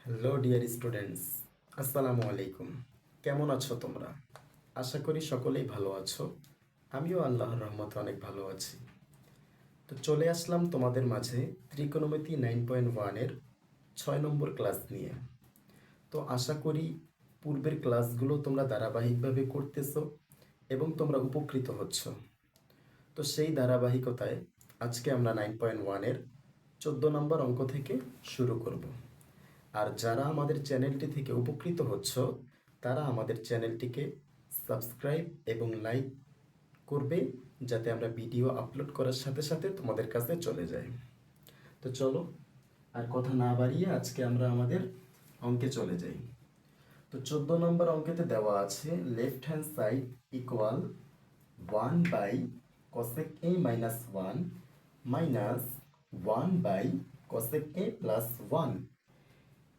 Hello dear students, আসসালামু আলাইকুম। কেমন আছো তোমরা? আশা করি সকলেই ভালো আছো। আমিও আল্লাহর রহমতে অনেক ভালো আছি। তো চলে আসলাম তোমাদের মাঝে ত্রিকোণমিতি 9.1-এর 6 নম্বর ক্লাস নিয়ে। তো আশা করি পূর্বের ক্লাসগুলো তোমরা ধারাবাহিকভাবে করতেছো এবং তোমরা উপকৃত হচ্ছ। তো সেই ধারাবাহিকতায় আজকে আমরা 9.1-এর 14 নম্বর অঙ্ক থেকে শুরু করব। আর যারা আমাদের চ্যানেলটি থেকে উপকৃত হচ্ছ তারা আমাদের চ্যানেলটিকে সাবস্ক্রাইব এবং লাইক করবে, যাতে আমরা ভিডিও আপলোড করার সাথে সাথে তোমাদের কাছে চলে যায়। তো চলো আর কথা না বাড়িয়ে আজকে আমরা আমাদের অঙ্কে চলে যাই। তো 14 নম্বর অঙ্কেতে দেওয়া আছে left hand side equal 1/cosec a - 1 minus 1/cosec a+1।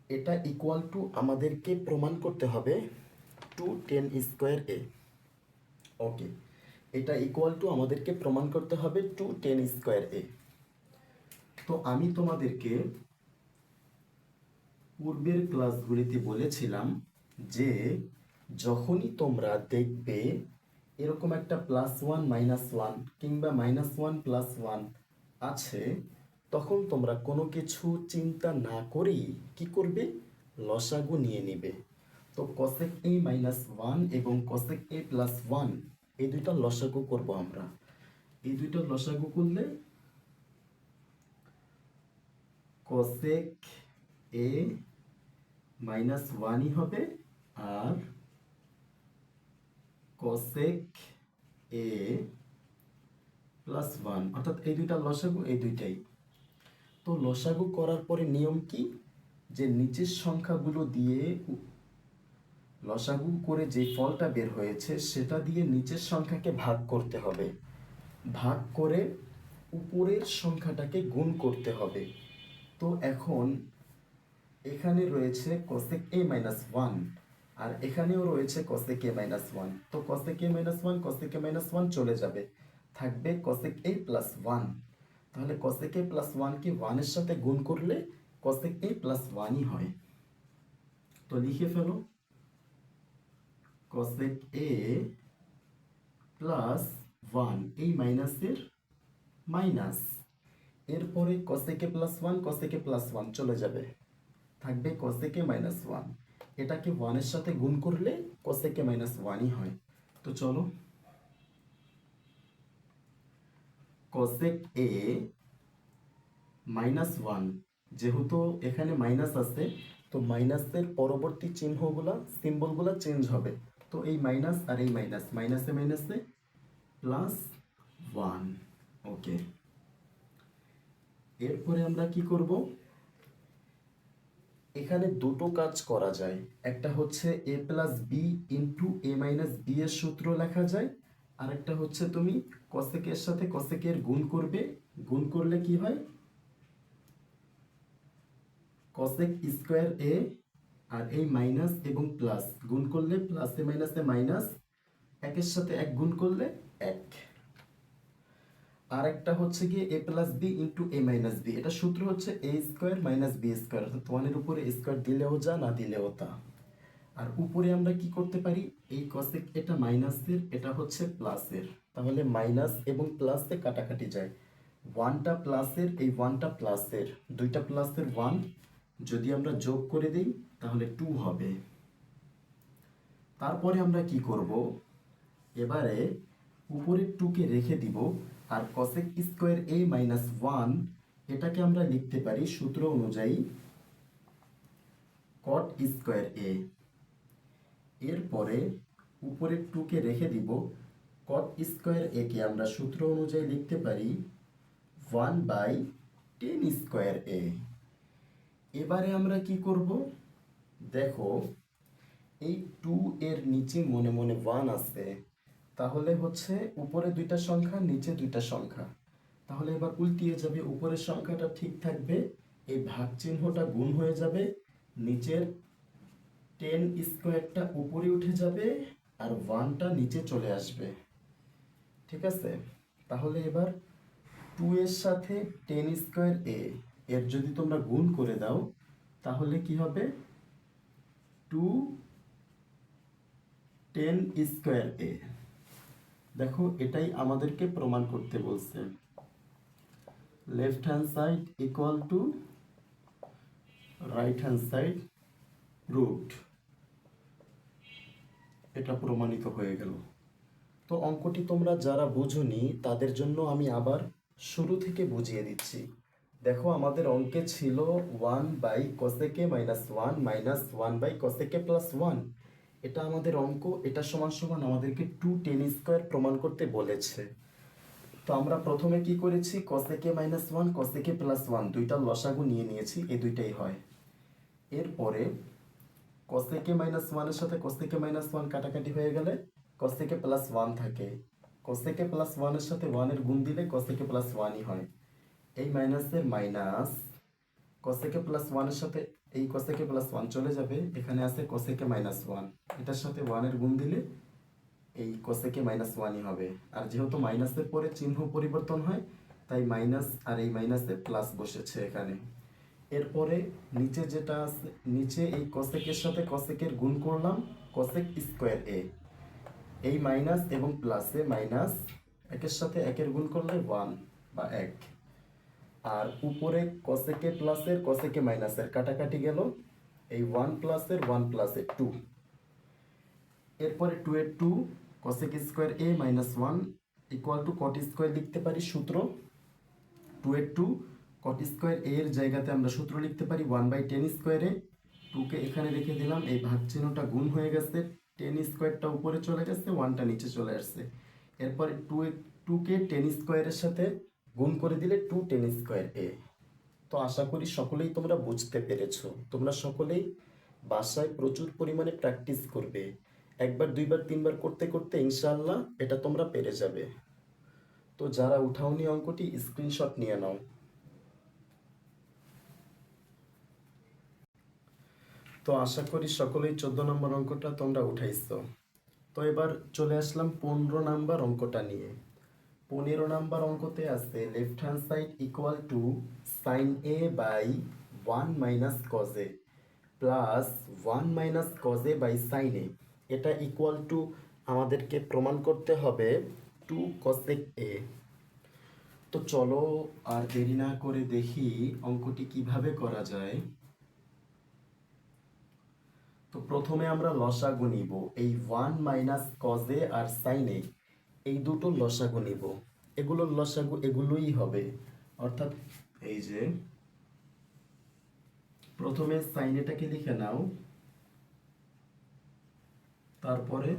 এটা ইকুয়াল টু আমাদেরকে প্রমাণ করতে হবে 2tan² ওকে, এটা ইকুয়াল টু আমাদেরকে প্রমাণ করতে হবে 2tan²। তো আমি তোমাদেরকে পূর্বের ক্লাসগুলিতে বলেছিলাম যে যখনই তোমরা দেখবে এরকম একটা +1 -1 কিংবা -1 +1 আছে, তখন তোমরা কোনো কিছু চিন্তা না করেই কি করবে, লসাগু নিয়ে নিবে। তো cosec a-1 এবং cosec a+1 এই দুইটা লসাগু করব আমরা। এই দুইটা লসাগু করলে cosec a-1ই হবে আর cosec a+1, অর্থাৎ এই দুইটা লসাগু এই দুইটাই। তো লসাগু করার পরে নিয়ম কি, যে নিচের সংখ্যাগুলো দিয়ে লসাগু করে যে ফলটা বের হয়েছে সেটা দিয়ে নিচের সংখ্যাকে ভাগ করতে হবে, ভাগ করে উপরের সংখ্যাটাকে গুণ করতে হবে। তো এখন এখানে রয়েছে cosec a-1 আর এখানেও রয়েছে cosec a-1। তো cosec a-1 cosec a-1 চলে যাবে, থাকবে cosec a+1। তাহলে cosec a+1 কে 1 এর সাথে গুণ করলে cosec a+1ই হয়। তো লিখে ফেলো cosec a+1, এই মাইনাসের মাইনাস, এরপরে cosec a+1 cosec a+1 চলে যাবে, থাকবে cosec a-1। এটাকে 1 এর সাথে গুণ করলে cosec a-1ই হয়। তো চলো cosec a-1, যেহেতু এখানে মাইনাস আছে তো মাইনাসের পরবর্তী চিহ্নগুলা সিম্বলগুলা চেঞ্জ হবে। তো এই মাইনাস আর এই মাইনাস, মাইনাসে মাইনাসে +1। ওকে, এরপরে আমরা কি করব, এখানে দুটো কাজ করা যায়। একটা হচ্ছে a+b ইন্টু a-b এর সূত্র লেখা যায়, আর একটা হচ্ছে তুমি কসেকের সাথে কসেকের গুণ করবে, গুণ করলে কি হয় cosec²a, আর এই মাইনাস এবং প্লাস গুণ করলে প্লাসে মাইনাসে মাইনাস, একের সাথে এক গুণ করলে এক। আর একটা হচ্ছে গিয়ে a+b ইন্টু a-b, এটা সূত্র হচ্ছে a² - b², অর্থাৎ 1 এর উপরে স্কোয়ার দিলেও যা না দিলেও তা। আর উপরে আমরা কি করতে পারি, এই cosec এটা মাইনাসের এটা হচ্ছে প্লাসের, তাহলে মাইনাস এবং প্লাসে কাটাকাটি যায়, 1টা প্লাসের এই 1টা প্লাসের, দুইটা প্লাসের 1 যদি আমরা যোগ করে দিই তাহলে 2 হবে। তারপরে আমরা কি করব, এবারে উপরে 2কে রেখে দিব, আর cosec² a-1 এটাকে আমরা লিখতে পারি সূত্র অনুযায়ী cot²a। এরপরে উপরে 2কে রেখে দিব, cot²a কে আমরা সূত্র অনুযায়ী লিখতে পারি 1/tan²a। এবারে আমরা কি করব, দেখো এই 2 এর নিচে মনে মনে 1 আছে, তাহলে হচ্ছে উপরে দুইটা সংখ্যা নিচে দুইটা সংখ্যা, তাহলে এবার উল্টিয়ে যাবে, উপরের সংখ্যাটা ঠিক থাকবে, এই ভাগ চিহ্নটা গুণ হয়ে যাবে, নিচের tan² উপরে উঠে যাবে আর 1টা নিচে চলে আসবে। ঠিক আছে, তাহলে এবার 2 এর সাথে tan²a এর যদি তোমরা গুণ করে দাও তাহলে কি হবে 2 10 স্কোয়ার এ। দেখো এটাই আমাদেরকে প্রমাণ করতে বলছে, left hand side equal to right hand side root, এটা প্রমাণিত হয়ে গেল। তো অঙ্কটি তোমরা যারা বুঝোনি তাদের জন্য আমি আবার শুরু থেকে বুঝিয়ে দিচ্ছি। দেখো আমাদের অঙ্কে ছিল 1/cosec(-1 -1/cosec+1), এটা আমাদের অঙ্ক, এটা সমান সমান আমাদেরকে 2 10 স্কোয়ার প্রমাণ করতে বলেছে। তো আমরা প্রথমে কি করেছি, cosec(-1 cosec+1) দুইটা লসাগু নিয়ে নিয়েছি, এই দুইটাই হয়। এরপরে cosec(-1) এর সাথে cosec(-1) কাটাকাটি হয়ে গেলে cosec+1 থাকে, cosec+1 এর সাথে 1 এর গুণ দিলে cosec+1ই হয়। এই মাইনাসের মাইনাস, cosec+1 এর সাথে এই cosec+1 চলে যাবে, এখানে আছে cosec-1, এটার সাথে 1 এর গুণ দিলে এই cosec-1ই হবে। আর যেহেতু মাইনাসের পরে চিহ্ন পরিবর্তন হয়, তাই মাইনাস আর এই মাইনাসে প্লাস বসেছে এখানে। এরপরে নিচে যেটা আছে, নিচে এই cosec-এর সাথে cosec-এর গুণ করলাম, cosec²a, এই মাইনাস এবং প্লাসে মাইনাস, একের সাথে একের গুণ করলে 1 বা 1, আর উপরে cosec-এ প্লাসের cosec-এ মাইনাসের কাটাকাটি গেল, এই 1 প্লাসের 1 প্লাসের 2। এরপরে 2 এর 2 cosec² -1 ইকুয়াল টু cot² লিখতে পারি সূত্র। 2 এর 2 cot² এর জায়গাতে আমরা সূত্র লিখতে পারি 1/10 স্কোয়ারে, 2কে এখানে রেখে দিলাম, এই ভাগ চিহ্নটা গুণ হয়ে গেছে, 10 স্কোয়ারটা উপরে চলে গেছে, 1টা নিচে চলে আসছে। এরপরে 2কে 10 স্কোয়ারের সাথে গুণ করে দিলে 2 10 স্কোয়ার এ। তো আশা করি সকলেই তোমরা বুঝতে পেরেছো। তোমরা সকলেই বাসায় প্রচুর পরিমাণে প্র্যাকটিস করবে, একবার দুইবার তিনবার করতে করতে ইনশাআল্লাহ এটা তোমরা পেরে যাবে। তো যারা উঠাওনি অঙ্কটি স্ক্রিনশট নিয়ে নাও। তো আশা করি সকলেই 14 নম্বর অঙ্কটা তোমরা উঠাইছো। তো এবার চলে আসলাম 15 নাম্বার অঙ্কটা নিয়ে। 15 নাম্বার অঙ্কতে আছে left hand side equal to sin a by 1 minus cos a plus 1 minus cos a by sin a, এটা ইকুয়াল টু আমাদেরকে প্রমাণ করতে হবে 2 cosec a। তো চলো আর দেরি না করে দেখি অঙ্কটি কিভাবে করা যায়। তো প্রথমে আমরা লসাগু নিব, এই 1 মাইনাস cos a আর sin a, এই দুটো লসাগু নিব, এগুলোর লসাগু এগুলোই হবে। অর্থাৎ এই যে প্রথমে sin এটাকে লিখে নাও, তারপরে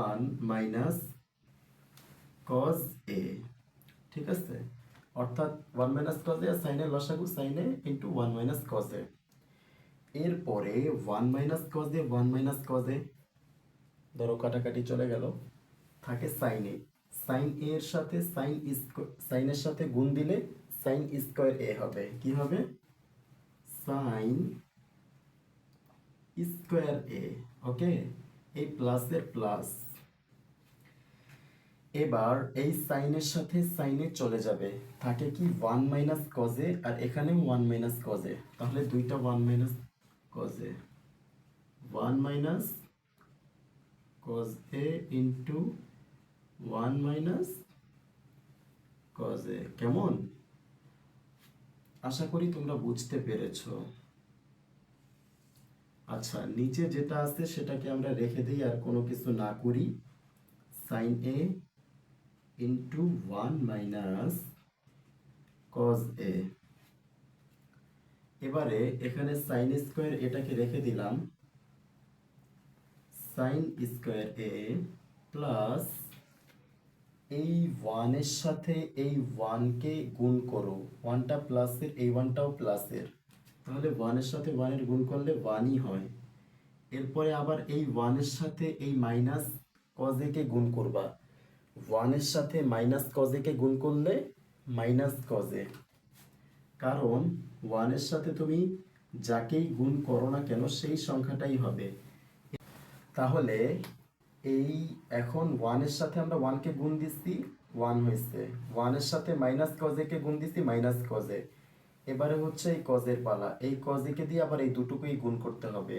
1 মাইনাস cos a, ঠিক আছে। অর্থাৎ 1 মাইনাস cos a আর sin এর লসাগু sin a into 1 minus cos a। এরপরে 1 minus cos a 1 minus cos a, ধরো কাটাকাটি চলে গেল, থাকে sin a, sin a এর সাথে sin এর সাথে গুণ দিলে sin স্কয়ার a হবে, কি হবে sin স্কয়ার a, ওকে। এই প্লাসের প্লাস, এবার এই sin এর সাথে sin এ চলে যাবে, থাকে কি 1 মাইনাস cos a আর এখানে 1 মাইনাস cos a, তাহলে দুইটা 1 minus cos a, 1 minus cos a into 1 minus cos a। কেমন? আশা করি তোমরা বুঝতে পেরেছো। আচ্ছা, নিচে যেটা আছে সেটাকে আমরা রেখে দিই আর কোনো কিছু না করি, sin a into 1 minus cos a। এবারে এখানে sin স্কয়ার এটাকে রেখে দিলাম, sin স্কয়ার a প্লাস এই 1 এর সাথে এই 1 কে গুণ করো, 1টা প্লাসের এই 1টাও প্লাসের, তাহলে 1 এর সাথে 1 এর গুণ করলে 1ই হয়। এরপরে আবার এই 1 এর সাথে এই মাইনাস cos a কে গুণ করবা, 1 এর সাথে মাইনাস cos a কে গুণ করলে মাইনাস cos a, কারণ 1 এর সাথে তুমি যাকেই গুণ করো না কেন সেই সংখ্যাটাই হবে। তাহলে এই এখন 1 এর সাথে আমরা 1 কে গুণ দিচ্ছি, 1 হয়েছে, 1 এর সাথে মাইনাস cos a কে গুণ দিচ্ছি, মাইনাস cos a, এবারে হচ্ছে এই কজের পালা, এই কজেকে দিয়ে আবার এই দুটুকুই গুণ করতে হবে।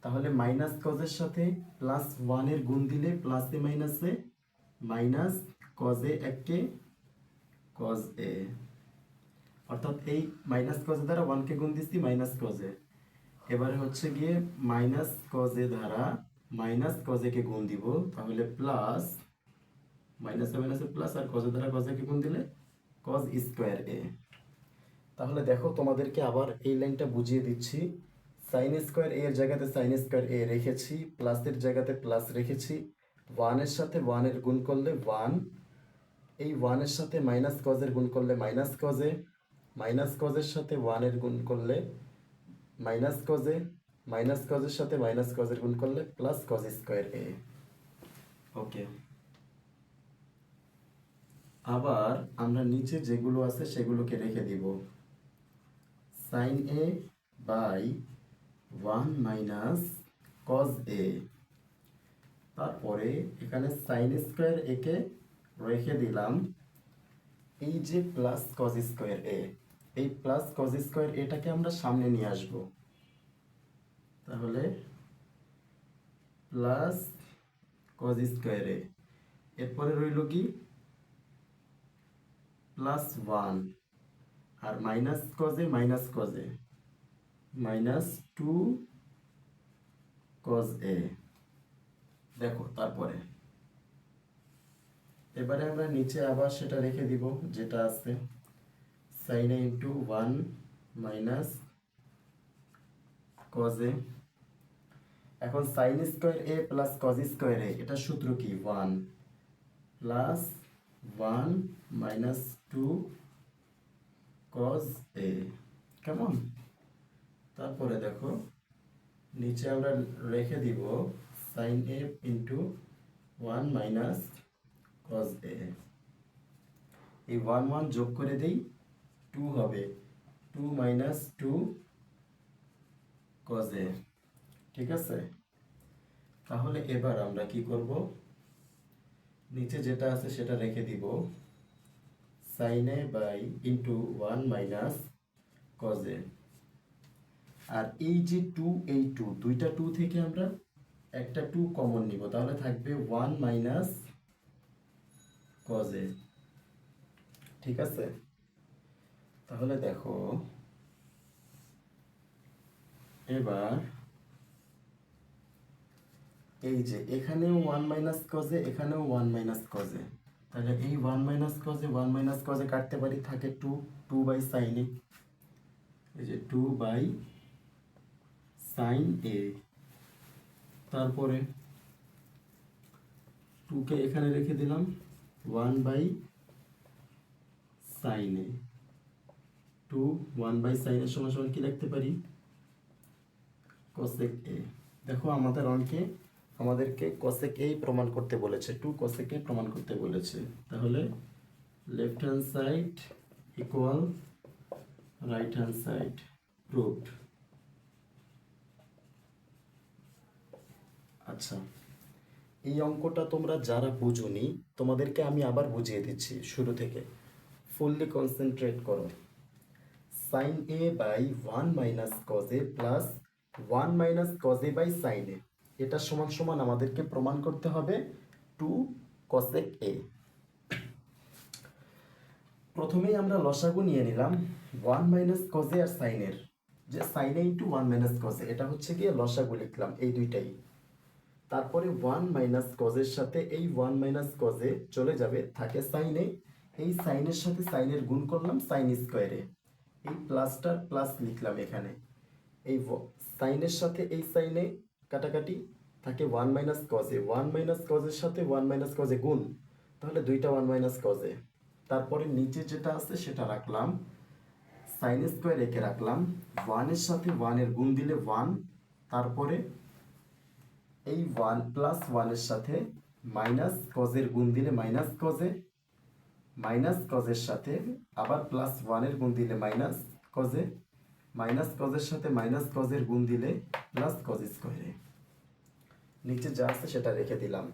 তাহলে মাইনাস কজের সাথে প্লাস ওয়ানের গুণ দিলে প্লাসে মাইনাসে মাইনাস কজে একে কজ এ, অর্থাৎ এই মাইনাস কজে দ্বারা ওয়ানকে গুণ দিচ্ছি মাইনাস কজে। এবারে হচ্ছে গিয়ে মাইনাস কজে দ্বারা মাইনাস কজেকে গুণ দিব, তাহলে প্লাস মাইনাসে মাইনাসে প্লাস, আর কজে দ্বারা কজেকে গুণ দিলে কজ স্কোয়ার এ। তাহলে দেখো তোমাদেরকে আবার এই লাইনটা বুঝিয়ে দিচ্ছি। সাইন স্কোয়ার এর জায়গাতে সাইন স্কোয়ার এ রেখেছি, প্লাসের জায়গাতে প্লাস রেখেছি, ওয়ানের সাথে ওয়ানের গুণ করলে ওয়ান, এই ওয়ানের সাথে মাইনাস কজের গুণ করলে মাইনাস কজে, মাইনাস কজের সাথে ওয়ানের গুণ করলে মাইনাস কজে, মাইনাস কজের সাথে মাইনাস কজের গুণ করলে plus cos square a. Okay, আবার আমরা নিচে যেগুলো আছে সেগুলোকে রেখে দিব। Sine A by one minus cos a, তারপরে এখানে সাইন স্কোয়ার একে রেখে দিলাম, এই যে প্লাস কজ স্কোয়ার এ, এই প্লাস কজ স্কোয়ার এটাকে আমরা সামনে নিয়ে আসব, তাহলে প্লাস কজ স্কোয়ার এ, এরপরে রইল কি প্লাস ওয়ান, আর মাইনাস কজে মাইনাস কজে মাইনাস টু কজ এ। দেখো তারপরে এবারে আমরা নিচে আবার সেটা রেখে দিব যেটা আছে, sine a into one minus cos a. এখন sine square a plus cos square a, এটা সূত্র কি, one plus one minus two cos a, কেমন? তারপরে দেখো নিচে আমরা রেখে দিব sine a into one minus cos a, এই ওয়ান ওয়ান যোগ করে দেই, টু হবে, two minus two cos a. ঠিক আছে, তাহলে এবার আমরা কি করব, নিচে যেটা আছে সেটা রেখে দিব, sine A by into one minus cos A, আর এই যে টু, এই টু, দুইটা টু থেকে আমরা একটা টু কমন নিব, তাহলে থাকবে ওয়ান মাইনাস কজ এ। ঠিক আছে, তাহলে দেখো এবার এই যে এখানেও ওয়ান মাইনাস কজে, এখানেও ওয়ান মাইনাস কজে, তাহলে এই ওয়ান মাইনাস কজে ওয়ান মাইনাস কজে কাটতে পারি, থাকে টু, টু বাই সাইন এ, এই যে টু বাই সাইন এ, তারপরে টুকে এখানে রেখে দিলাম, one by sine a, two one by sine এর সমান সমান কি লিখতে পারি, কোসেক এ। দেখো আমাদের অঙ্কে আমাদেরকে কোসেক এই প্রমাণ করতে বলেছে, টু কোসেক এ প্রমাণ করতে বলেছে, তাহলে left hand side equal right hand side, proved. আচ্ছা, এই অঙ্কটা তোমরা যারা বুঝোনি তোমাদেরকে আমি আবার বুঝিয়ে দিচ্ছি শুরু থেকে, ফুললি কনসেন্ট্রেট করো। Sine A by one minus cos A plus one minus cos A by sine A, এটা সমান সমান আমাদেরকে প্রমাণ করতে হবে টু কসেক এ। প্রথমেই আমরা লসাগু নিয়ে নিলাম ওয়ান মাইনাস কজে আর সাইনের, যে sign a into one minus কজে, এটা হচ্ছে গিয়ে লসাগু লিখলাম এই দুইটাই। তারপরে ওয়ান মাইনাস কজের সাথে এই ওয়ান মাইনাস কজে চলে যাবে, থাকে সাইনে, এই সাইনের সাথে সাইনের গুণ করলাম সাইন স্কোয়ারে, এই প্লাসটার প্লাস লিখলাম এখানে, এই সাইনের সাথে এই সাইনে কাটাকাটি, থাকে ওয়ান মাইনাস কজে, ওয়ান মাইনাস কজের সাথে ওয়ান মাইনাস কজে গুণ, তাহলে দুইটা ওয়ান মাইনাস কজে। তারপরে নিচে যেটা আছে সেটা রাখলাম, সাইন স্কোয়ার একে রাখলাম, ওয়ানের সাথে ওয়ানের গুণ দিলে ওয়ান, তারপরে এই ওয়ান প্লাস ওয়ানের সাথে মাইনাস কজের গুণ দিলে মাইনাস কজে, মাইনাস কজের সাথে আবার প্লাস ওয়ানের গুণ দিলে মাইনাস কজে, মাইনাস কজের সাথে মাইনাস কজের গুণ দিলে প্লাস কজ স্কোয়ারে। নিচে যা আছে সেটা রেখে দিলাম।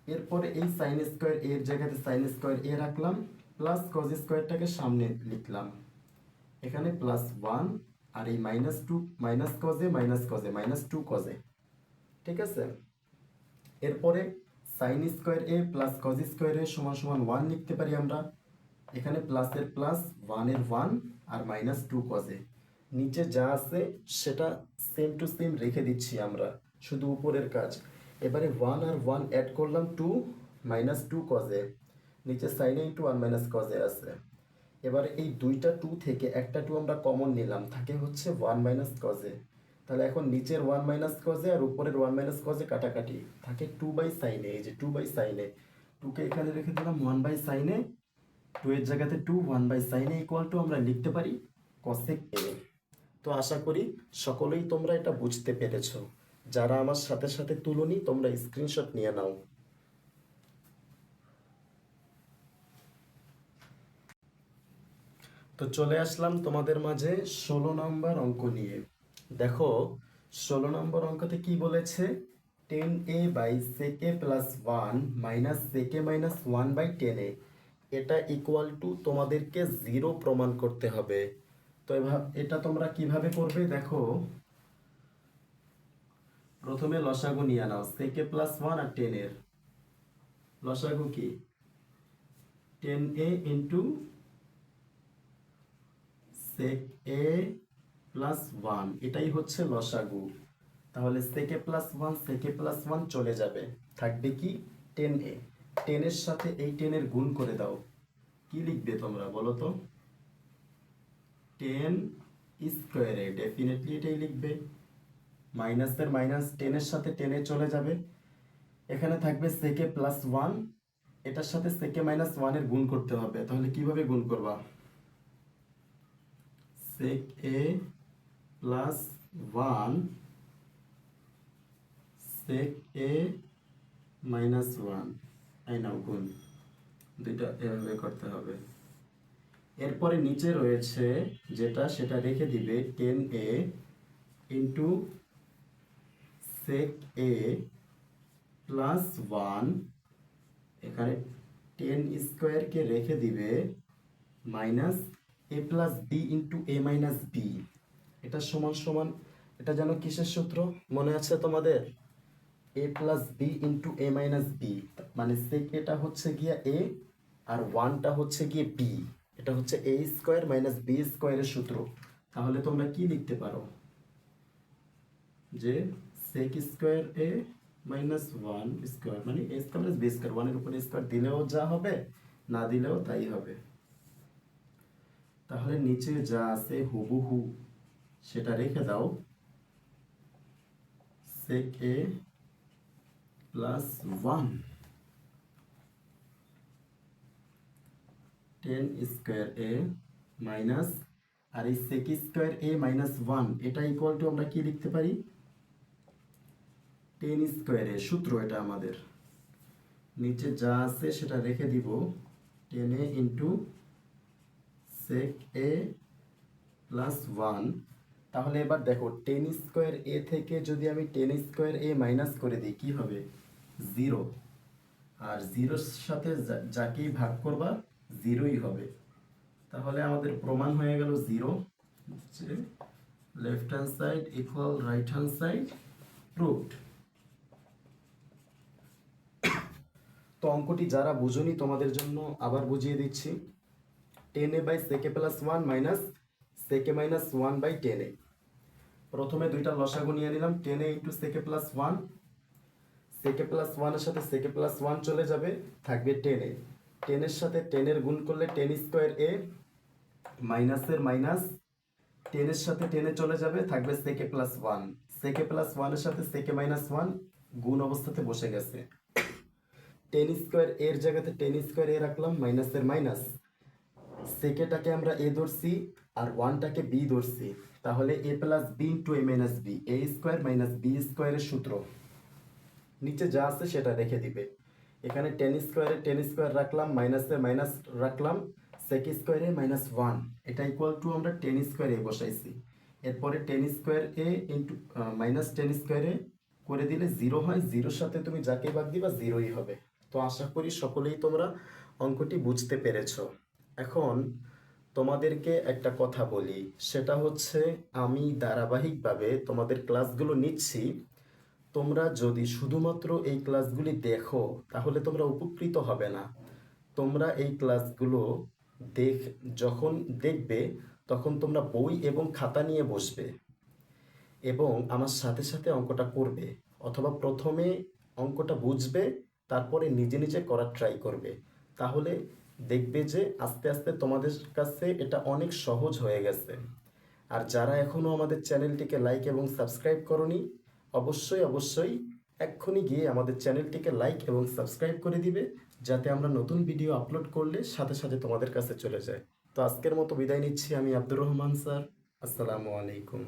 এরপরে এই সাইন স্কোয়ার এর জায়গাতে সাইন স্কোয়ার এ রাখলাম, প্লাস কজ স্কোয়ারটাকে সামনে লিখলাম, এখানে +1 আর এই -2 মাইনাস কজে -2 কজে, ঠিক আছে। এরপরে sign square a plus cos square এ সমান সমান 1 লিখতে পারি আমরা। এখানে প্লাসের প্লাস, 1 এর 1 আর -2 কজে। নিচে যা আছে সেটা সেম টু সেম রেখে দিচ্ছি আমরা, শুধু উপরের কাজ। এবারে 1 আর 1 অ্যাড করলাম 2 -2 কজে, নিচে সাইনে একটু 1 মাইনাস কজে আছে। এবারে এই দুইটা 2 থেকে একটা 2 আমরা কমন নিলাম, থাকে হচ্ছে 1 মাইনাস কজে। তাহলে এখন নিচের 1 মাইনাস কজে আর উপরের 1 মাইনাস কজে কাটাকাটি, থাকে 2 বাই সাইনে। এই যে 2 বাই সাইনে, 2 কে এখানে রেখে দিলাম 1 বাই সাইনে, 2 এর জায়গাতে 2, 1 বাই সাইনে ইকুয়াল টু আমরা লিখতে পারি কসেক এ। তো আশা করি সকলেই তোমরা এটা বুঝতে পেরেছো। যারা আমার সাথে সাথে তুলনি তোমরা স্ক্রিনশট নিয়ে নাও। তো চলে আসলাম তোমাদের মাঝে 16 নম্বর অঙ্ক নিয়ে। দেখো 16 নম্বর অঙ্কতে কি বলেছে, 10a by sec a plus 1 minus sec a minus 1 by 10a, এটা ইকুয়াল টু তোমাদেরকে 0 প্রমাণ করতে হবে। তো এটা তোমরা কিভাবে করবে দেখো, প্রথমে লসাগু নিয়ে নাও, sec a প্লাস 1 আর 10 এর লসাগু কি 10a into sec a plus 1, এটাই হচ্ছে লসাগু। তাহলে sec a plus 1 sec a plus 1 চলে যাবে, থাকবে কি 10a। 10 এর সাথে এই 10 এর গুণ করে দাও, কি লিখবে তোমরা বলো তো? 10 স্কোয়ারে, ডেফিনেটলি এটাই লিখবে। মাইনাসের মাইনাস 10 এর সাথে 10 এ চলে যাবে, এখানে থাকবে sec a প্লাস 1, এটার সাথে sec a মাইনাস 1 এর গুণ করতে হবে। তাহলে কিভাবে গুণ করবা? sec a plus 1 sec a minus 1, এই নাও গুণ, দুইটা এভাবে করতে হবে। এরপরে নিচে রয়েছে যেটা, সেটা রেখে দিবে 10a into sec a plus 1, এখানে 10 স্কোয়ারকে রেখে দিবে minus a plus b into a minus b, এটা সমান সমান, এটা যেন কিসের সূত্র মনে আছে তোমাদের? a plus b into a minus b, মানে sec এটা হচ্ছে গিয়া a আর 1টা হচ্ছে গিয়ে b, এটা হচ্ছে a স্কোয়ার মাইনাস বি স্কোয়ারের সূত্র। তাহলে তোমরা কি লিখতে পারো যে sec square a minus 1 square মানে a square minus b square, 1 এর উপরে স্কোয়ার দিলেও যা হবে, না দিলেও তাই হবে। তাহলে নিচে যা আছে হুবহু সেটা রেখে দাও, sec a plus 1 10 square a minus, আর এই sec স্কোয়ার a মাইনাস 1, এটা ইকুয়াল টু আমরা কি লিখতে পারি? 10 স্কোয়ার a, সূত্র এটা আমাদের। নিচে যা আছে সেটা রেখে দিব, 10a into sec a plus 1। তাহলে এবার দেখো 10 স্কোয়ার a থেকে যদি আমি 10 স্কোয়ার a মাইনাস করে দিই কি হবে? 0। আর 0-র সাথে যাকেই ভাগ করবা 0ই হবে। তাহলে আমাদের প্রমাণ হয়ে গেল 0, left hand side equal right hand side, proved. তো অঙ্কটি যারা বুঝুনি তোমাদের জন্য আবার বুঝিয়ে দিচ্ছি, 10a by sec a plus 1 minus sec a minus 1 by 10a। প্রথমে দুইটা লসাগু নিয়ে নিলাম, 10a into sec a plus 1, sec a plus 1 এর সাথে sec a প্লাস 1 চলে যাবে, থাকবে 10a। 10 এর সাথে 10 এর গুণ করলে 10 স্কোয়ার a, মাইনাসের মাইনাস 10 এর সাথে 10 এ চলে যাবে, থাকবে sec a plus 1। sec a plus 1 এর সাথে sec a মাইনাস 1 গুণ অবস্থাতে বসে গেছে। 10 স্কোয়ার এর জায়গাতে 10 স্কোয়ার এ রাখলাম, মাইনাসের মাইনাস, সেকেটাকে আমরা এ ধরছি আর 1টাকে বি ধরছি, তাহলে এ প্লাস বি ইন্টু এ মাইনাস বি, এ স্কোয়ার মাইনাস বি স্কোয়ারের সূত্র। নিচে যা আছে সেটা রেখে দিবে, এখানে 10 স্কোয়ারে 10 স্কোয়ার রাখলাম, মাইনাসে মাইনাস রাখলাম, সেক স্কোয়ারে মাইনাস 1, এটা ইকুয়াল টু আমরা 10 স্কোয়ার এ বসাইছি। এরপরে 10 স্কোয়ার এ ইন্টু মাইনাস 10 স্কোয়ারে করে দিলে 0 হয়, 0-র সাথে তুমি যাকে ভাগ দিবা 0ই হবে। তো আশা করি সকলেই তোমরা অঙ্কটি বুঝতে পেরেছো। এখন তোমাদেরকে একটা কথা বলি, সেটা হচ্ছে আমি ধারাবাহিকভাবে তোমাদের ক্লাসগুলো নিচ্ছি। তোমরা যদি শুধুমাত্র এই ক্লাসগুলি দেখো তাহলে তোমরা উপকৃত হবে না। তোমরা এই ক্লাসগুলো দেখ যখন দেখবে তখন তোমরা বই এবং খাতা নিয়ে বসবে এবং আমার সাথে সাথে অঙ্কটা করবে, অথবা প্রথমে অঙ্কটা বুঝবে, তারপরে নিজে নিজে করার ট্রাই করবে। তাহলে দেখবে যে আস্তে আস্তে তোমাদের কাছে এটা অনেক সহজ হয়ে গেছে। আর যারা এখনও আমাদের চ্যানেলটিকে লাইক এবং সাবস্ক্রাইব করনি, অবশ্যই অবশ্যই এক্ষুনি গিয়ে আমাদের চ্যানেলটিকে লাইক এবং সাবস্ক্রাইব করে দিবে, যাতে আমরা নতুন ভিডিও আপলোড করলে সাথে সাথে তোমাদের কাছে চলে যায়। তো আজকের মতো বিদায় নিচ্ছি, আমি আব্দুর রহমান স্যার। আসসালামু আলাইকুম।